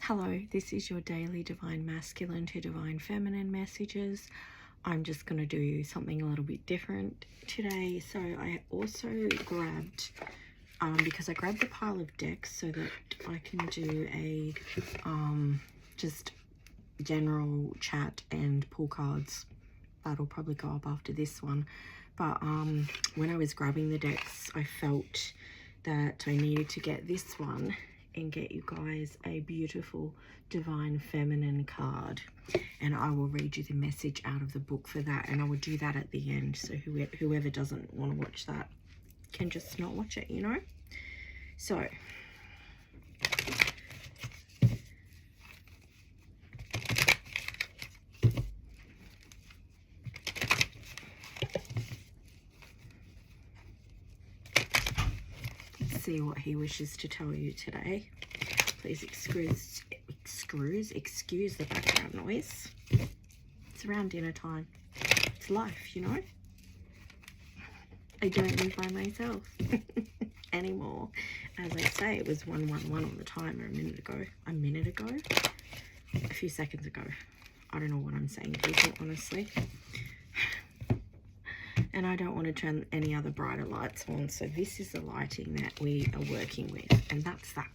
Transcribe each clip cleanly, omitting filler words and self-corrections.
Hello, this is your daily divine masculine to divine feminine messages. I'm just going to do something a little bit different today. So I also grabbed, because I grabbed the pile of decks so that I can do a just general chat and pull cards. That'll probably go up after this one. But when I was grabbing the decks, I felt that I needed to get this one and get you guys a beautiful divine feminine card, and I will read you the message out of the book for that, and I will do that at the end, so whoever doesn't want to watch that can just not watch it, you know. So let's see what he wishes to tell you today. Please excuse the background noise. It's around dinner time. It's life, you know. I don't live by myself anymore. As I say, it was 111 on the timer a minute ago, a few seconds ago. I don't know what I'm saying, people, honestly. And I don't want to turn any other brighter lights on, so this is the lighting that we are working with, and that's that.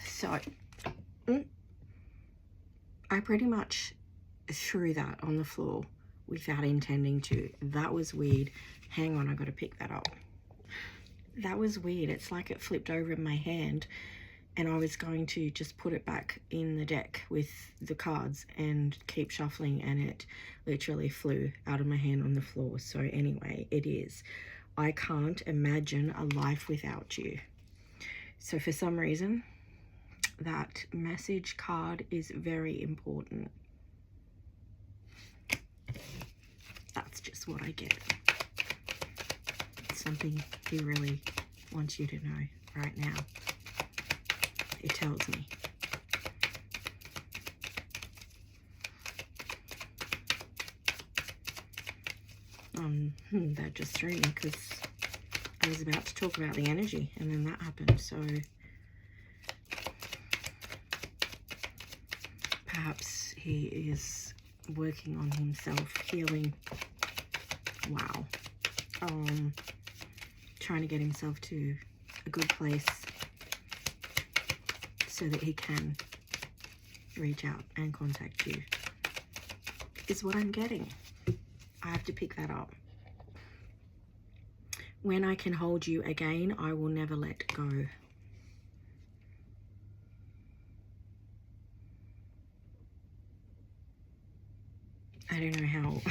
So I pretty much threw that on the floor without intending to. That was weird. Hang on, I got to pick that up. That was weird. It's like it flipped over in my hand, and I was going to just put it back in the deck with the cards and keep shuffling, and it literally flew out of my hand on the floor. So anyway, it is. I can't imagine a life without you. So for some reason, that message card is very important. That's just what I get. It's something he really wants you to know right now. It tells me. That just threw me because I was about to talk about the energy, and then that happened. So perhaps he is working on himself, healing. Wow. Trying to get himself to a good place so that he can reach out and contact you, is what I'm getting. I have to pick that up. When I can hold you again, I will never let go. I don't know how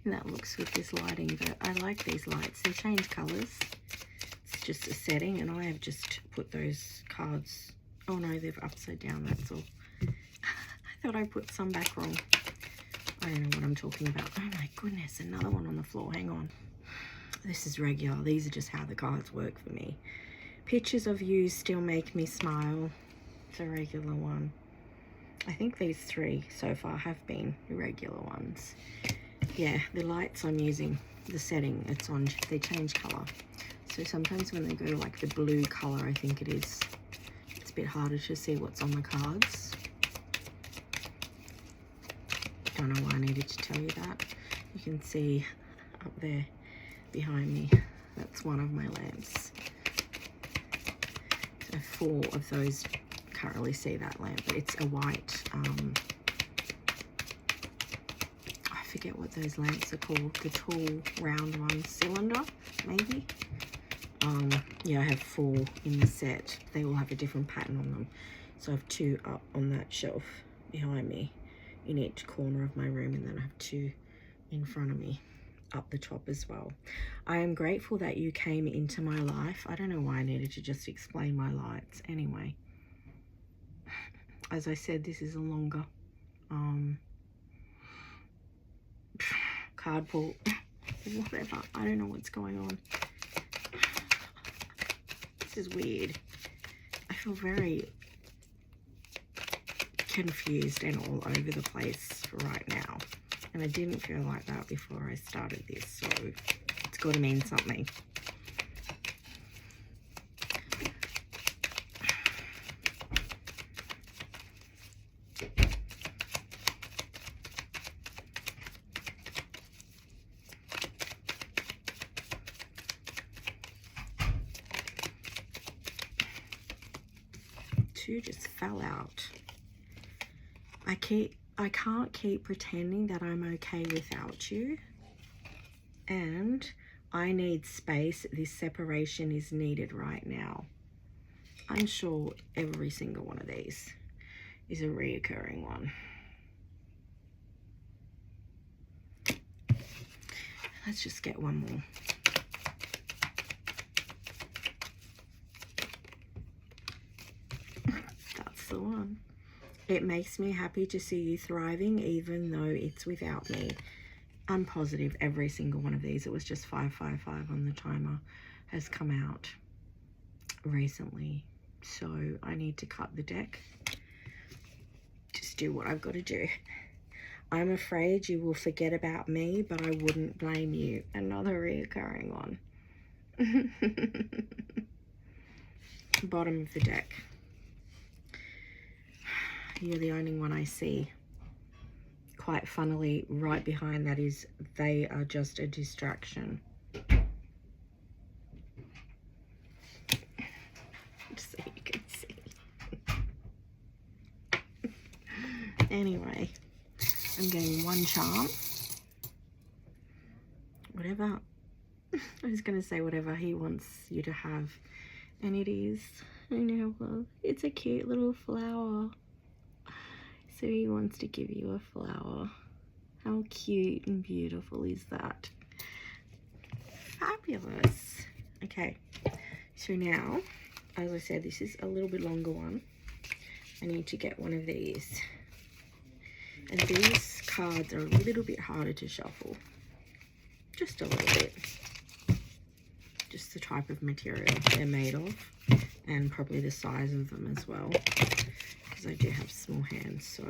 that looks with this lighting, but I like these lights. They change colours. It's just a setting, and I have just put those cards. Oh no, they're upside down, that's all. I thought I put some back wrong. I don't know what I'm talking about. Oh my goodness, another one on the floor. Hang on. This is regular. These are just how the cards work for me. Pictures of you still make me smile. It's a regular one. I think these three so far have been regular ones. Yeah, the lights I'm using, the setting it's on, they change colour. So sometimes when they go like the blue colour, I think it is, it's a bit harder to see what's on the cards. Don't know why I needed to tell you that. You can see up there behind me, that's one of my lamps. So 4 of those. Can't really see that lamp, but it's a white, I forget what those lamps are called, the tall round one, cylinder maybe. Yeah, I have 4 in the set. They all have a different pattern on them. So I have 2 up on that shelf behind me in each corner of my room, and then I have 2 in front of me up the top as well. I am grateful that you came into my life. I don't know why I needed to just explain my lights anyway. As I said, this is a longer card pull. Whatever. I don't know what's going on. This is weird. I feel very confused and all over the place right now. And I didn't feel like that before I started this, so it's got to mean something. to just fell out. I can't keep pretending that I'm okay without you. And I need space. This separation is needed right now. I'm sure every single one of these is a reoccurring one. Let's just get one more. That's the one. It makes me happy to see you thriving, even though it's without me. I'm positive every single one of these, it was just 555 on the timer, has come out recently. So I need to cut the deck. Just do what I've got to do. I'm afraid you will forget about me, but I wouldn't blame you. Another reoccurring one. Bottom of the deck. You're the only one I see. Quite funnily, right behind that is they are just a distraction. Just so you can see. Anyway, I'm getting one charm. Whatever. I was going to say whatever he wants you to have. And it is. I know, well, it's a cute little flower. So he wants to give you a flower. How cute and beautiful is that? Fabulous. Okay, so now, as I said, this is a little bit longer one. I need to get one of these. And these cards are a little bit harder to shuffle. Just a little bit. Just the type of material they're made of. And probably the size of them as well. Because I do have small hands, so...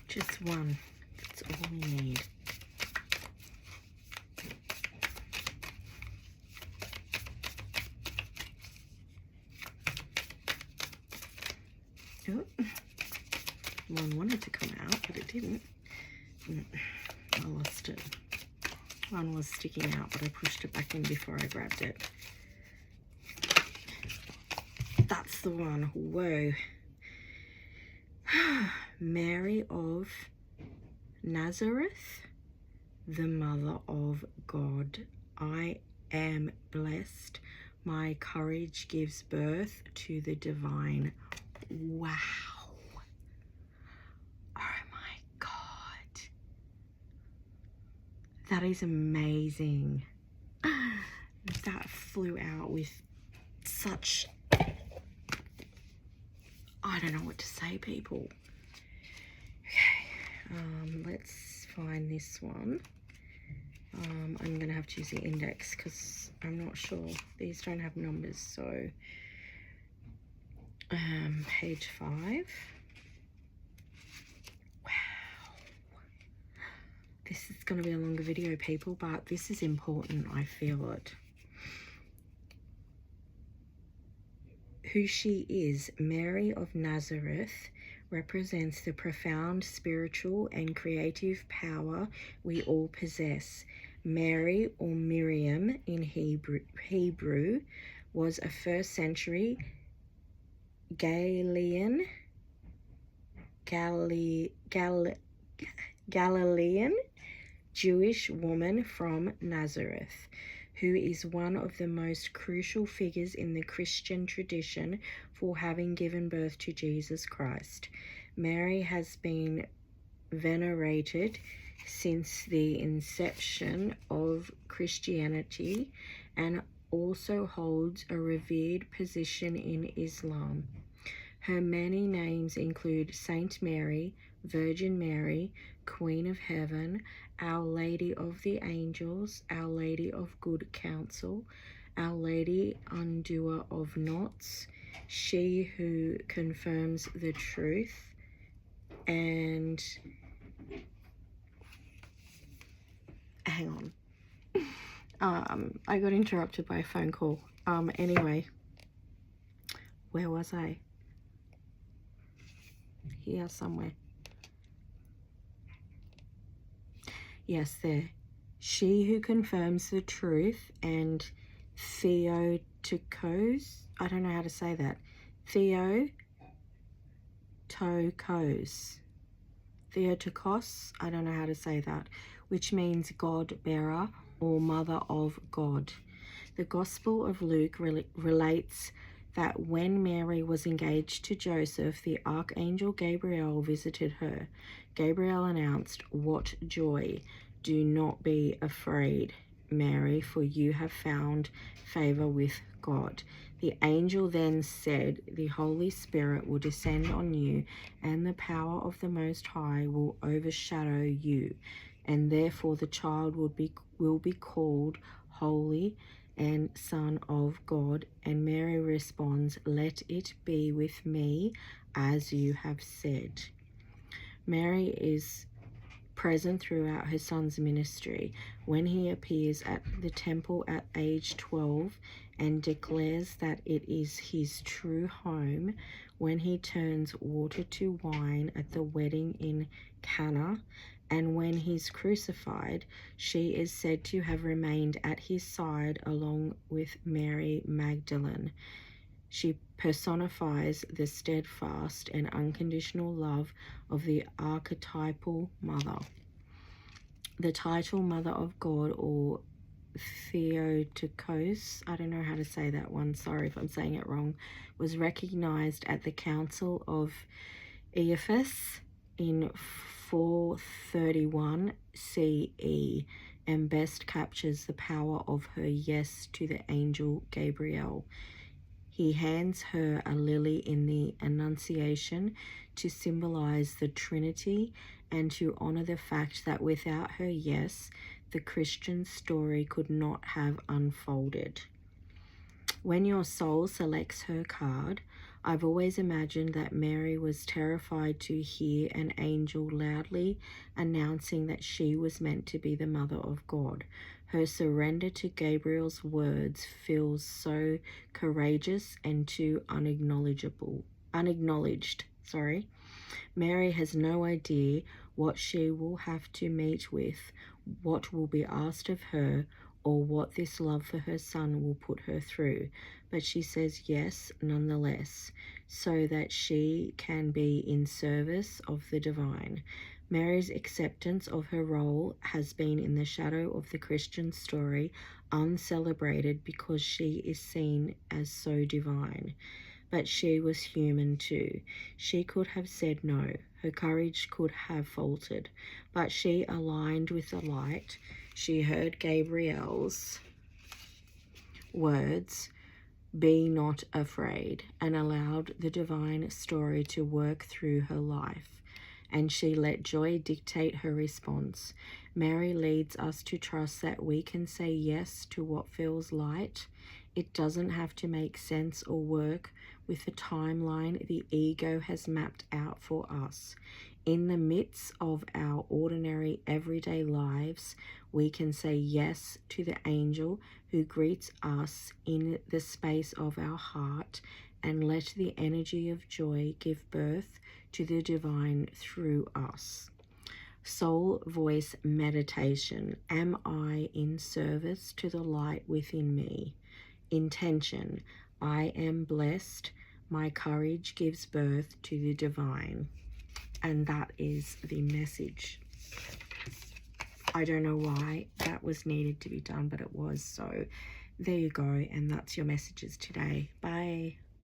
Just one. That's all we need. Oh, one wanted to come out, but it didn't. I lost it. One was sticking out, but I pushed it back in before I grabbed it. That's the one. Whoa. Mary of Nazareth, the Mother of God. I am blessed. My courage gives birth to the divine. Wow. Oh my God. That is amazing. That flew out with such... I don't know what to say, people. Okay, let's find this one. I'm going to have to use the index because I'm not sure. These don't have numbers, so... page 5. Wow. This is going to be a longer video, people, but this is important. I feel it. Who she is, Mary of Nazareth, represents the profound spiritual and creative power we all possess. Mary, or Miriam in Hebrew, was a first-century Galilean Jewish woman from Nazareth, who is one of the most crucial figures in the Christian tradition for having given birth to Jesus Christ. Mary has been venerated since the inception of Christianity and also holds a revered position in Islam. Her many names include Saint Mary, Virgin Mary, Queen of Heaven, Our Lady of the Angels, Our Lady of Good Counsel, Our Lady Undoer of Knots, She Who Confirms the Truth, and hang on. I got interrupted by a phone call. Anyway, where was I? Here somewhere. Yes, there. She who confirms the truth, and Theotokos, I don't know how to say that. Theotokos. Theotokos, I don't know how to say that, which means God bearer or mother of God. The Gospel of Luke relates that when Mary was engaged to Joseph, the archangel Gabriel visited her. Gabriel announced, "What joy! Do not be afraid, Mary, for you have found favor with God." The angel then said, "The Holy Spirit will descend on you, and the power of the Most High will overshadow you, and therefore the child will be called Holy and Son of God." And Mary responds, "Let it be with me as you have said." Mary is present throughout her son's ministry. When he appears at the temple at age 12 and declares that it is his true home, when he turns water to wine at the wedding in Cana, and when he's crucified, she is said to have remained at his side along with Mary Magdalene. She personifies the steadfast and unconditional love of the archetypal mother. The title Mother of God, or Theotokos, I don't know how to say that one, sorry if I'm saying it wrong, was recognized at the Council of Ephesus in 431 CE and best captures the power of her yes to the angel Gabriel. He hands her a lily in the Annunciation to symbolize the Trinity and to honor the fact that without her yes, the Christian story could not have unfolded. When your soul selects her card, I've always imagined that Mary was terrified to hear an angel loudly announcing that she was meant to be the Mother of God. Her surrender to Gabriel's words feels so courageous and too unacknowledged. Mary has no idea what she will have to meet with, what will be asked of her, or what this love for her son will put her through, but she says yes nonetheless, so that she can be in service of the divine. Mary's acceptance of her role has been in the shadow of the Christian story, uncelebrated because she is seen as so divine. But she was human too. She could have said no. Her courage could have faltered, but she aligned with the light. She heard Gabriel's words, "Be not afraid," and allowed the divine story to work through her life. And she let joy dictate her response. Mary leads us to trust that we can say yes to what feels light. It doesn't have to make sense or work with the timeline the ego has mapped out for us. In the midst of our ordinary everyday lives, we can say yes to the angel who greets us in the space of our heart, and let the energy of joy give birth to the divine through us. Soul voice meditation. Am I in service to the light within me? Intention. I am blessed. My courage gives birth to the divine. And that is the message. I don't know why that was needed to be done, but it was. So there you go. And that's your messages today. Bye.